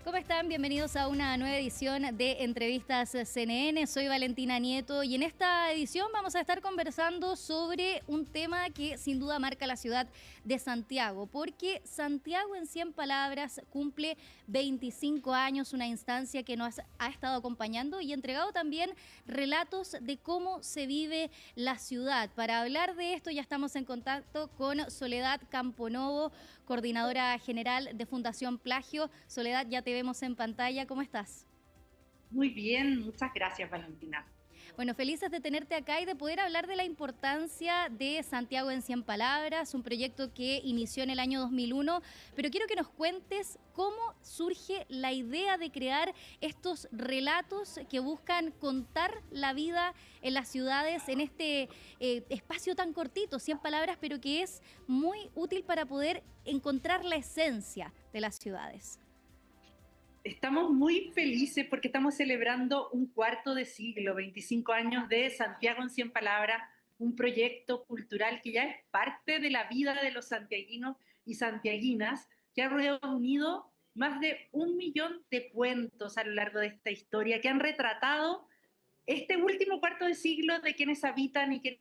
¿Cómo están? Bienvenidos a una nueva edición de Entrevistas CNN. Soy Valentina Nieto y en esta edición vamos a estar conversando sobre un tema que sin duda marca la ciudad de Santiago, porque Santiago en 100 palabras cumple 25 años, una instancia que nos ha estado acompañando y entregado también relatos de cómo se vive la ciudad. Para hablar de esto ya estamos en contacto con Soledad Camponovo, coordinadora general de Fundación Plagio. Soledad, ya te vemos en pantalla. ¿Cómo estás? Muy bien, muchas gracias, Valentina. Bueno, felices de tenerte acá y de poder hablar de la importancia de Santiago en 100 palabras, un proyecto que inició en el año 2001, pero quiero que nos cuentes cómo surge la idea de crear estos relatos que buscan contar la vida en las ciudades en este espacio tan cortito, 100 palabras, pero que es muy útil para poder encontrar la esencia de las ciudades. Estamos muy felices porque estamos celebrando un cuarto de siglo, 25 años de Santiago en 100 palabras, un proyecto cultural que ya es parte de la vida de los santiaguinos y santiaguinas, que ha reunido más de 1 millón de cuentos a lo largo de esta historia, que han retratado este último cuarto de siglo de quienes habitan y quienes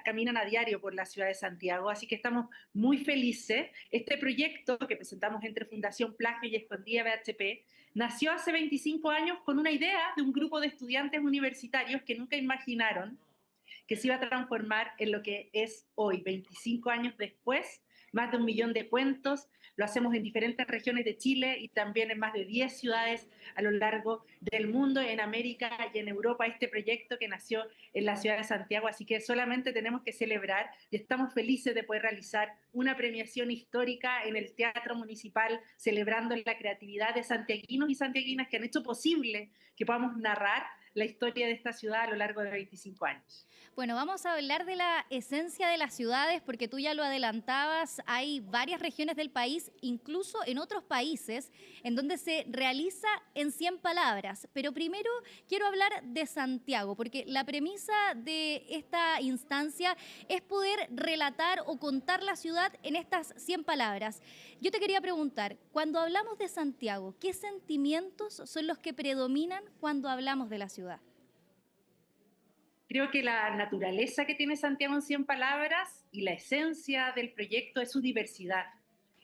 caminan a diario por la ciudad de Santiago. Así que estamos muy felices. Este proyecto que presentamos entre Fundación Plagio y Escondida BHP nació hace 25 años con una idea de un grupo de estudiantes universitarios que nunca imaginaron que se iba a transformar en lo que es hoy, 25 años después, más de 1 millón de cuentos. Lo hacemos en diferentes regiones de Chile y también en más de 10 ciudades a lo largo del mundo, en América y en Europa, este proyecto que nació en la ciudad de Santiago. Así que solamente tenemos que celebrar y estamos felices de poder realizar una premiación histórica en el Teatro Municipal, celebrando la creatividad de santiaguinos y santiaguinas que han hecho posible que podamos narrar la historia de esta ciudad a lo largo de 25 años. Bueno, vamos a hablar de la esencia de las ciudades, porque tú ya lo adelantabas, hay varias regiones del país, incluso en otros países, en donde se realiza en 100 palabras. Pero primero quiero hablar de Santiago, porque la premisa de esta instancia es poder relatar o contar la ciudad en estas 100 palabras. Yo te quería preguntar, cuando hablamos de Santiago, ¿qué sentimientos son los que predominan cuando hablamos de la ciudad? Creo que la naturaleza que tiene Santiago en 100 palabras y la esencia del proyecto es su diversidad.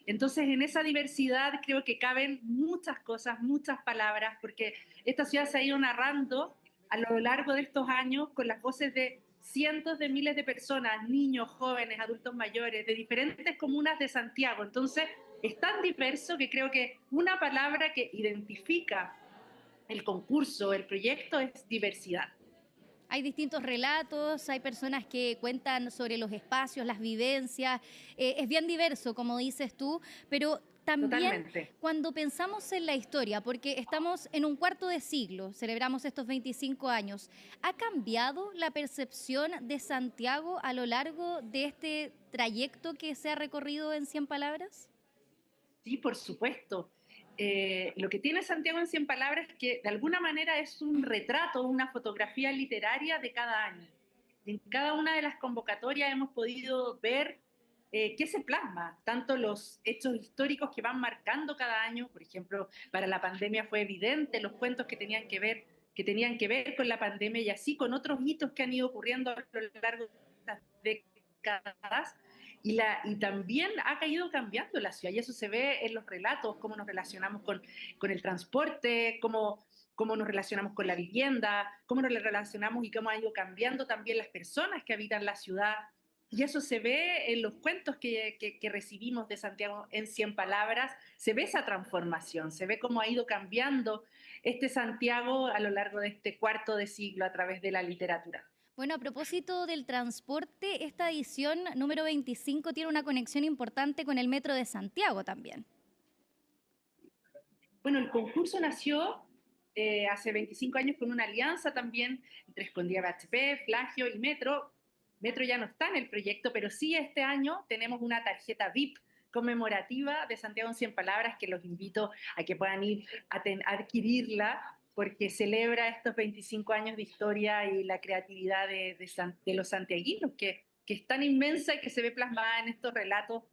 Entonces, en esa diversidad creo que caben muchas cosas, muchas palabras, porque esta ciudad se ha ido narrando a lo largo de estos años con las voces de cientos de miles de personas, niños, jóvenes, adultos mayores, de diferentes comunas de Santiago. Entonces, es tan diverso que creo que una palabra que identifica el concurso, el proyecto, es diversidad. Hay distintos relatos, hay personas que cuentan sobre los espacios, las vivencias, es bien diverso, como dices tú, pero también Totalmente. cuando pensamos en la historia, porque estamos en un cuarto de siglo, celebramos estos 25 años, ¿ha cambiado la percepción de Santiago a lo largo de este trayecto que se ha recorrido en 100 palabras? Sí, por supuesto. Lo que tiene Santiago en 100 palabras es que de alguna manera es un retrato, una fotografía literaria de cada año. En cada una de las convocatorias hemos podido ver qué se plasma, tanto los hechos históricos que van marcando cada año, por ejemplo, para la pandemia fue evidente los cuentos que tenían que ver con la pandemia y así con otros hitos que han ido ocurriendo a lo largo de estas décadas y también ha caído cambiando la ciudad y eso se ve en los relatos, cómo nos relacionamos con el transporte, cómo nos relacionamos con la vivienda, cómo nos relacionamos y cómo ha ido cambiando también las personas que habitan la ciudad. Y eso se ve en los cuentos que recibimos de Santiago en 100 palabras, se ve esa transformación, se ve cómo ha ido cambiando este Santiago a lo largo de este cuarto de siglo a través de la literatura. Bueno, a propósito del transporte, esta edición número 25 tiene una conexión importante con el Metro de Santiago también. Bueno, el concurso nació hace 25 años con una alianza también entre Escondida BHP, Flagio y Metro. Metro ya no está en el proyecto, pero sí este año tenemos una tarjeta VIP conmemorativa de Santiago en 100 palabras que los invito a que puedan ir a adquirirla porque celebra estos 25 años de historia y la creatividad de los santiaguinos, que es tan inmensa y que se ve plasmada en estos relatos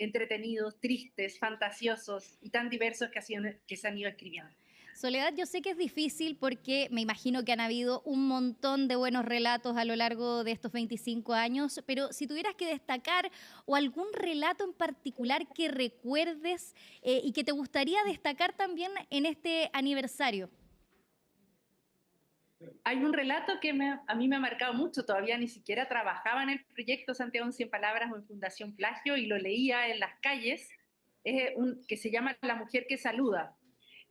entretenidos, tristes, fantasiosos y tan diversos que se han ido escribiendo. Soledad, yo sé que es difícil porque me imagino que han habido un montón de buenos relatos a lo largo de estos 25 años, pero si tuvieras que destacar o algún relato en particular que recuerdes y que te gustaría destacar también en este aniversario. Hay un relato que a mí me ha marcado mucho, todavía ni siquiera trabajaba en el proyecto Santiago en 100 Palabras o en Fundación Plagio y lo leía en las calles, que se llama La mujer que saluda.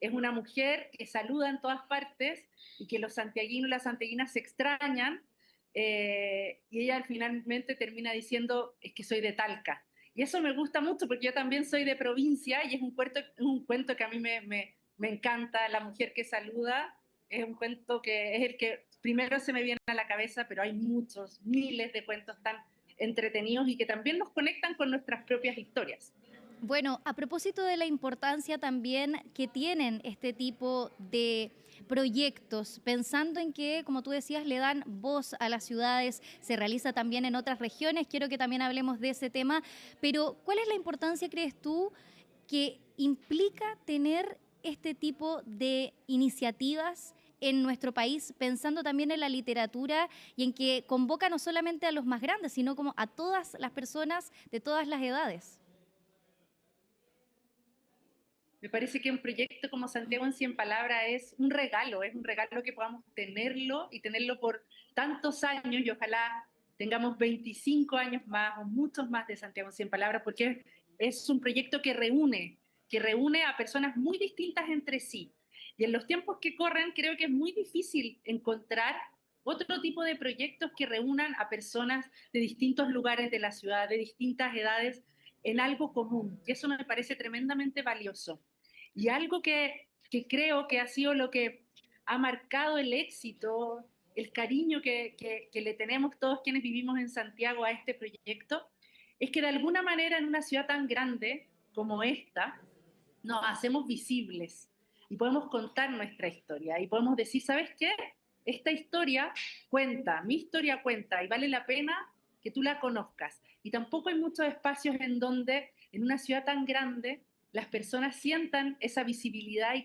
Es una mujer que saluda en todas partes y que los santiaguinos y las santiaguinas se extrañan y ella finalmente termina diciendo, es que soy de Talca. Y eso me gusta mucho porque yo también soy de provincia y es un cuento que a mí me encanta, La mujer que saluda. Es un cuento que es el que primero se me viene a la cabeza, pero hay muchos, miles de cuentos tan entretenidos y que también nos conectan con nuestras propias historias. Bueno, a propósito de la importancia también que tienen este tipo de proyectos, pensando en que, como tú decías, le dan voz a las ciudades, se realiza también en otras regiones, quiero que también hablemos de ese tema, pero ¿cuál es la importancia, crees tú, que implica tener este tipo de iniciativas en nuestro país, pensando también en la literatura y en que convoca no solamente a los más grandes, sino como a todas las personas de todas las edades? Me parece que un proyecto como Santiago en 100 Palabras es un regalo que podamos tenerlo y tenerlo por tantos años y ojalá tengamos 25 años más o muchos más de Santiago en 100 Palabras, porque es un proyecto que reúne a personas muy distintas entre sí. Y en los tiempos que corren creo que es muy difícil encontrar otro tipo de proyectos que reúnan a personas de distintos lugares de la ciudad, de distintas edades, en algo común. Y eso me parece tremendamente valioso. Y algo que creo que ha sido lo que ha marcado el éxito, el cariño que le tenemos todos quienes vivimos en Santiago a este proyecto, es que de alguna manera en una ciudad tan grande como esta, nos hacemos visibles y podemos contar nuestra historia y podemos decir, ¿sabes qué? Esta historia cuenta, mi historia cuenta y vale la pena que tú la conozcas. Y tampoco hay muchos espacios en donde en una ciudad tan grande las personas sientan esa visibilidad y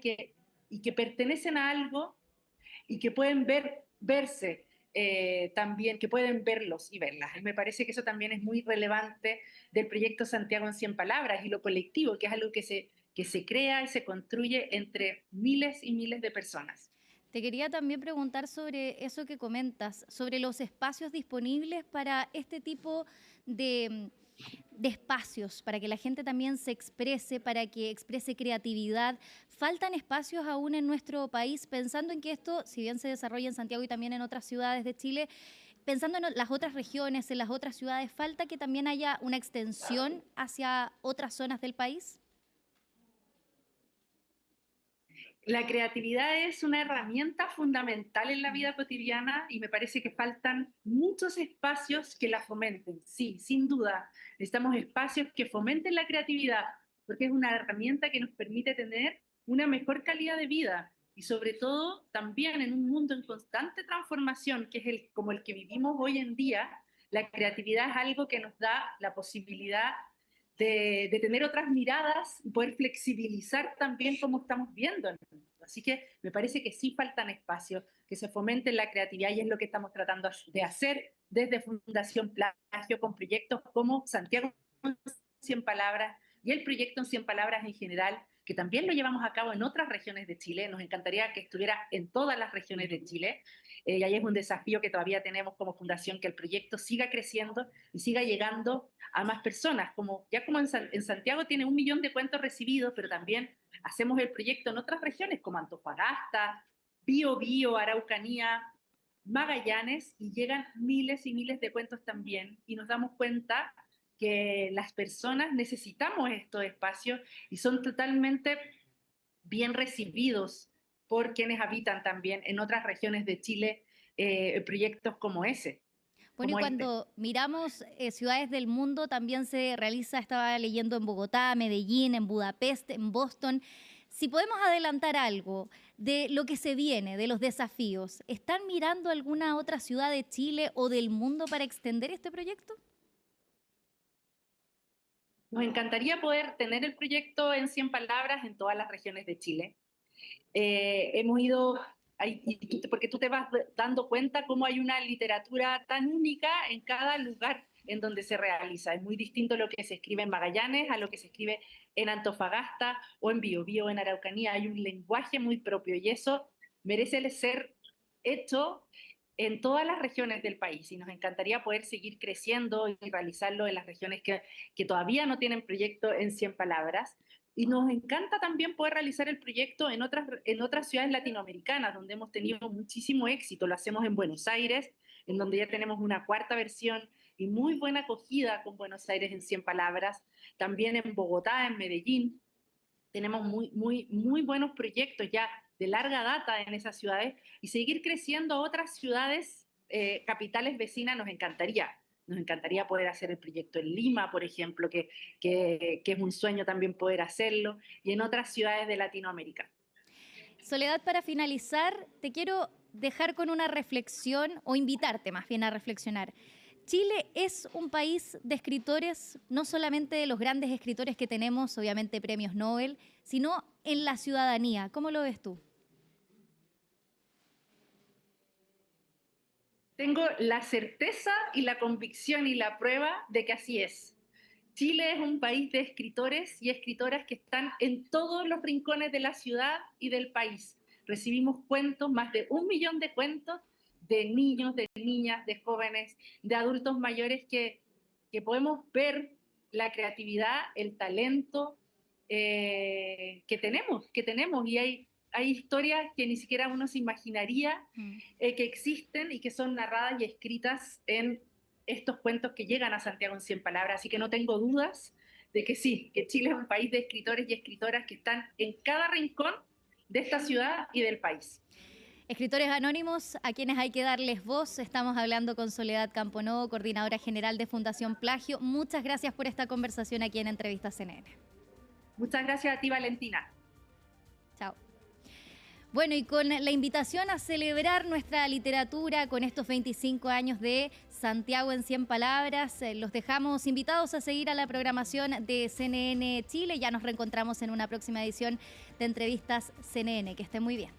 que pertenecen a algo y que pueden verse también, que pueden verlos y verlas. Y me parece que eso también es muy relevante del proyecto Santiago en 100 Palabras y lo colectivo, que es algo que se crea y se construye entre miles y miles de personas. Te quería también preguntar sobre eso que comentas, sobre los espacios disponibles para este tipo de, de espacios, para que la gente también se exprese, para que exprese creatividad. ¿Faltan espacios aún en nuestro país, pensando en que esto, si bien se desarrolla en Santiago y también en otras ciudades de Chile, pensando en las otras regiones, en las otras ciudades, falta que también haya una extensión hacia otras zonas del país? La creatividad es una herramienta fundamental en la vida cotidiana y me parece que faltan muchos espacios que la fomenten. Sí, sin duda, necesitamos espacios que fomenten la creatividad, porque es una herramienta que nos permite tener una mejor calidad de vida y sobre todo también en un mundo en constante transformación, que es como el que vivimos hoy en día, la creatividad es algo que nos da la posibilidad de tener otras miradas y poder flexibilizar también cómo estamos viendo el mundo. Así que me parece que sí faltan espacios, que se fomente la creatividad y es lo que estamos tratando de hacer desde Fundación Plagio con proyectos como Santiago en 100 Palabras y el proyecto en 100 Palabras en general, que también lo llevamos a cabo en otras regiones de Chile. Nos encantaría que estuviera en todas las regiones de Chile. Y ahí es un desafío que todavía tenemos como fundación, que el proyecto siga creciendo y siga llegando a más personas. Como en Santiago tiene 1 millón de cuentos recibidos, pero también hacemos el proyecto en otras regiones como Antofagasta, Biobío, Araucanía, Magallanes, y llegan miles y miles de cuentos también. Y nos damos cuenta que las personas necesitamos estos espacios y son totalmente bien recibidos por quienes habitan también en otras regiones de Chile proyectos como ese, Bueno, y como este. cuando miramos ciudades del mundo, también se realiza, estaba leyendo en Bogotá, Medellín, en Budapest, en Boston. Si podemos adelantar algo de lo que se viene, de los desafíos, ¿están mirando alguna otra ciudad de Chile o del mundo para extender este proyecto? Nos encantaría poder tener el proyecto en 100 palabras en todas las regiones de Chile. Hemos ido, porque tú te vas dando cuenta cómo hay una literatura tan única en cada lugar en donde se realiza. Es muy distinto lo que se escribe en Magallanes a lo que se escribe en Antofagasta o en Biobío, en Araucanía. Hay un lenguaje muy propio y eso merece ser hecho en todas las regiones del país y nos encantaría poder seguir creciendo y realizarlo en las regiones que todavía no tienen proyecto en 100 palabras. Y nos encanta también poder realizar el proyecto en otras ciudades latinoamericanas, donde hemos tenido muchísimo éxito. Lo hacemos en Buenos Aires, en donde ya tenemos una cuarta versión y muy buena acogida con Buenos Aires en 100 palabras. También en Bogotá, en Medellín, tenemos muy buenos proyectos ya de larga data en esas ciudades y seguir creciendo a otras ciudades, capitales vecinas, nos encantaría. Nos encantaría poder hacer el proyecto en Lima, por ejemplo, que es un sueño también poder hacerlo, y en otras ciudades de Latinoamérica. Soledad, para finalizar, te quiero dejar con una reflexión, o invitarte más bien a reflexionar. Chile es un país de escritores, no solamente de los grandes escritores que tenemos, obviamente premios Nobel, sino en la ciudadanía. ¿Cómo lo ves tú? Tengo la certeza y la convicción y la prueba de que así es. Chile es un país de escritores y escritoras que están en todos los rincones de la ciudad y del país. Recibimos cuentos, más de 1 millón de cuentos de niños, de niñas, de jóvenes, de adultos mayores que podemos ver la creatividad, el talento que tenemos y hay historias que ni siquiera uno se imaginaría que existen y que son narradas y escritas en estos cuentos que llegan a Santiago en 100 palabras. Así que no tengo dudas de que sí, que Chile es un país de escritores y escritoras que están en cada rincón de esta ciudad y del país. Escritores anónimos a quienes hay que darles voz. Estamos hablando con Soledad Camponovo, coordinadora general de Fundación Plagio. Muchas gracias por esta conversación aquí en Entrevistas CNN. Muchas gracias a ti, Valentina. Chao. Bueno, y con la invitación a celebrar nuestra literatura con estos 25 años de Santiago en 100 palabras, los dejamos invitados a seguir a la programación de CNN Chile. Ya nos reencontramos en una próxima edición de Entrevistas CNN. Que estén muy bien.